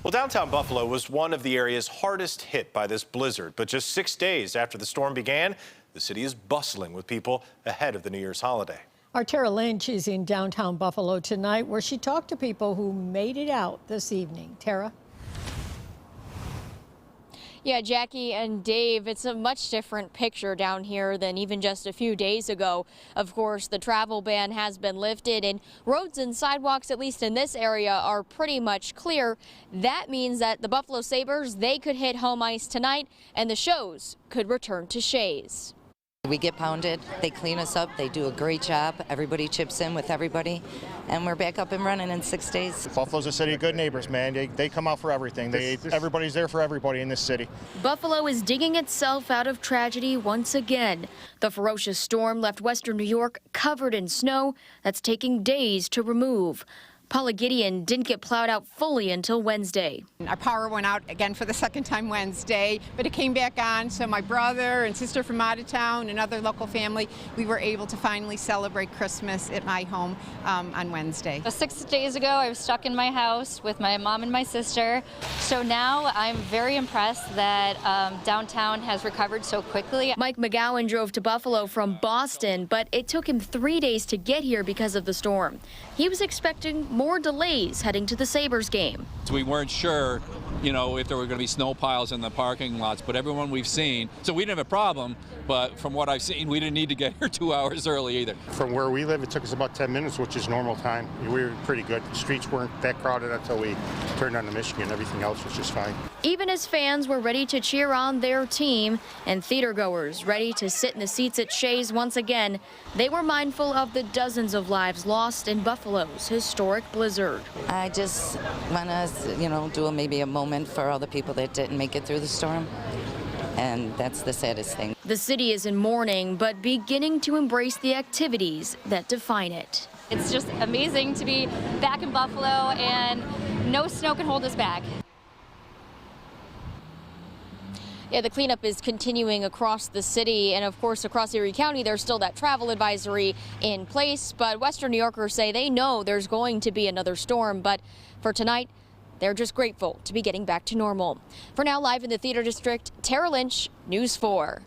Well, downtown Buffalo was one of the areas hardest hit by this blizzard. But just 6 days after the storm began, the city is bustling with people ahead of the New Year's holiday. Our Tara Lynch is in downtown Buffalo tonight, where she talked to people who made it out this evening. Tara? Yeah, Jackie and Dave, it's a much different picture down here than even just a few days ago. Of course, the travel ban has been lifted and roads and sidewalks, at least in this area, are pretty much clear. That means that the Buffalo Sabres, they could hit home ice tonight and the shows could return to Shays. We get pounded, they clean us up, they do a great job, everybody chips in with everybody, and we're back up and running in 6 days. Buffalo's a city of good neighbors, man. They come out for everything. Everybody's there for everybody in this city. Buffalo is digging itself out of tragedy once again. The ferocious storm left western New York covered in snow that's taking days to remove. Paula Gideon didn't get plowed out fully until Wednesday. Our power went out again for the second time Wednesday, but it came back on, so my brother and sister from out of town and other local family, we were able to finally celebrate Christmas at my home on Wednesday. 6 days ago, I was stuck in my house with my mom and my sister, so now I'm very impressed that downtown has recovered so quickly. Mike McGowan drove to Buffalo from Boston, but it took him 3 days to get here because of the storm. He was expecting more delays heading to the Sabres game. So we weren't sure, if there were going to be snow piles in the parking lots, but everyone we've seen, so we didn't have a problem, but from what I've seen, we didn't need to get here 2 hours early either. From where we live, it took us about 10 minutes, which is normal time. We were pretty good. The streets weren't that crowded until we turned on to Michigan. Everything else was just fine. Even as fans were ready to cheer on their team and theatergoers ready to sit in the seats at Shays once again, they were mindful of the dozens of lives lost in Buffalo's historic blizzard. I just want to, do maybe a moment for all the people that didn't make it through the storm, and that's the saddest thing. The city is in mourning, but beginning to embrace the activities that define it. It's just amazing to be back in Buffalo, and no snow can hold us back. Yeah, the cleanup is continuing across the city, and of course across Erie County there's still that travel advisory in place, but Western New Yorkers say they know there's going to be another storm, but for tonight they're just grateful to be getting back to normal. For now, live in the Theater District, Tara Lynch, News 4.